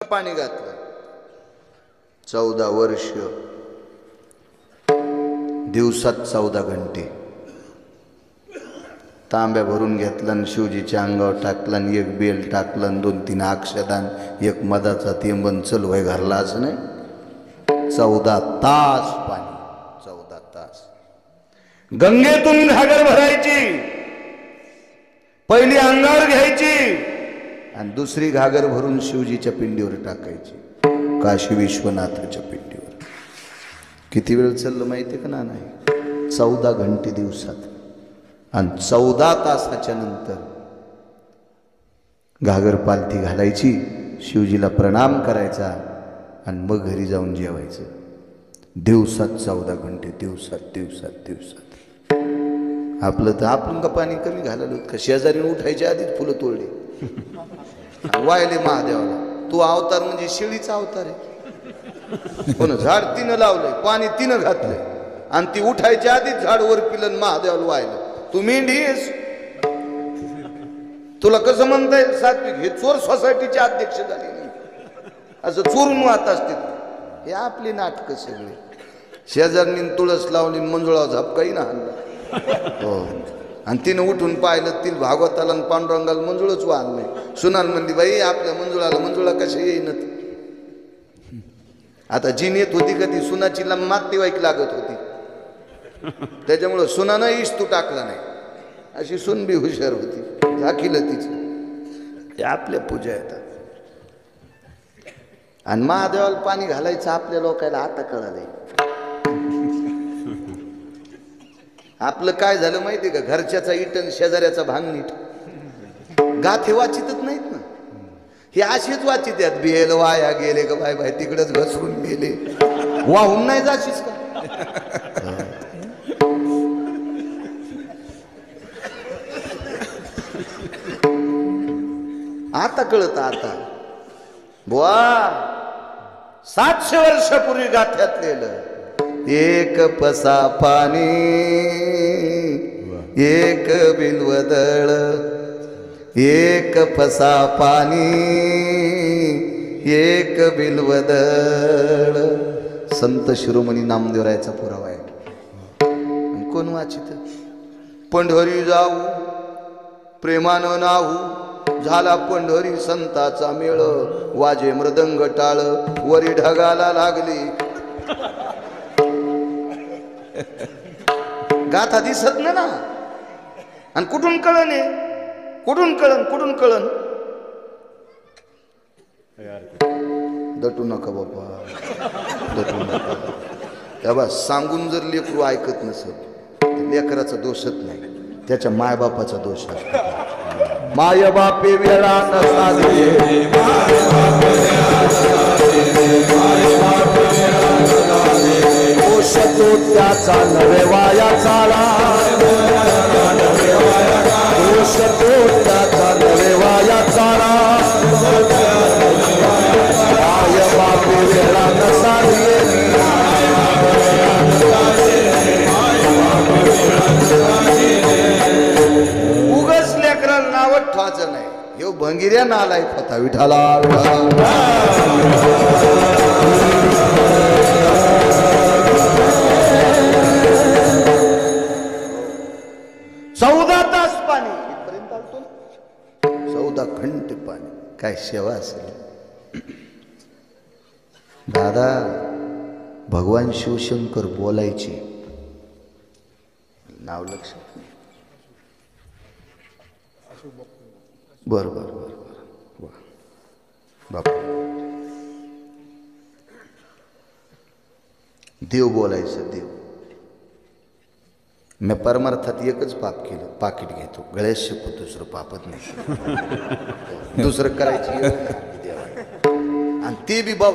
पाणी घातलं 14 वर्ष दिवसात 14 घंटे तांब्या भरून घेतला आणि शिवजीच्या अंगावर टाकला आणि एक बेल टाकला आणि 2-3 अक्षदान एक मधाचा तेंबन चलवाय घरला असं नाही 14 तास पाणी 14 तास गंगेतून घागर भरायची पहिली अंगावर घ्यायची आणि दुसरी घागर भरून शिवजीच्या पिंडीवर टाकायची काशी विश्वनाथाच्या पिंडीवर किती वेळ चाललं माहिती का ना नाही 14 घंटे दिवसात आणि 14 तासाच्या नंतर घागर पालथी घालायची शिवजीला प्रणाम करायचा आणि मग घरी जाऊन जेवायचं दिवसात 14 घंटे दिवसात आपलं तर आपण का पाणी कमी घालायला का शेजारी उठायच्या आधीच फुलं तोडले वायले महादेवाला तू अवतार म्हणजे शेळीचा अवतार आहे पण झाड तिनं लावलंय पाणी तिनं घातलंय आणि ती उठायच्या आधीच झाड वर पिलं महादेवाला वायलं तू मेंढी आहेस तुला कसं म्हणता येईल सात्विक हे चोर सोसायटीचे अध्यक्ष झाले असं चोरून वाहत असते हे आपली नाटकं सगळे शेजारनी तुळस लावली मंजुळा झपकाही ना हो आणि तिने उठून पाहिलं तिला भागवताला आणि पांडुरंगाला मंजुळच वाहन नाही सुनाल म्हणली बाई आपल्या मंजुळाला मंजुळा कशी येईन आता जी नेत होती का ती सुनाची माती वाईक लागत होती त्याच्यामुळं सुनानं इस्तू टाकला नाही अशी सुन बी हुशार होती दाखिलं तिचं ते आपल्या पूजा येतात आणि महादेवाला पाणी घालायचं आपल्या लोकांना आता कळालंय आपलं काय झालं माहितीये का घरच्याचा इटन शेजाऱ्याचा भांग नीट गाथे वाचितच नाहीत ना हे अशीच वाचित आहेत बेल वाया गेले का बाय बाय तिकडच घसरून गेले वाहून नाही जाशीस का आता कळत आता बुवा 700 वर्षापूर्वी गाथ्यातलेलं एक पसा पाणी एक बिल्वदळ एक पसा पाणी एक बिल्वदळ संत शिरोमणी नामदेवरायाचा पुरावा आहे कोण वाचित पंढरी जाऊ प्रेमानं नाहू झाला पंढरी संताचा मेळ वाजे मृदंग टाळ वरी ढगाला लागली गाथा दिसत ना आणि कुठून कळण कुठून कळण दटू नका बाबा दटू नका तेव्हा सांगून जर लेकरू ऐकत नसत तर लेकराचा दोषच नाही त्याच्या मायबापाचा दोष असतो माय बापे वेळा दोष त्याचा नवे वाया चाला दोष त्याचा नवे वाया चाला माय बापे वेळा नसाली उगस लेकराला नावत ठेवायचं नाही हे भंगिऱ्या नालाय फता विठाला 14 तास पाणी इथपर्यंत आलतो 14 घंटे पाणी काय सेवा असेल दादा भगवान शिवशंकर बोलायचे नाव लक्षात बर बापू देव बोलायचं देव मी परमार्थात एकच पाप केलं पाकिट घेतो गळ्यात शिकतो दुसरं पापत नाही दुसरं करायची आणि ते बी बाबा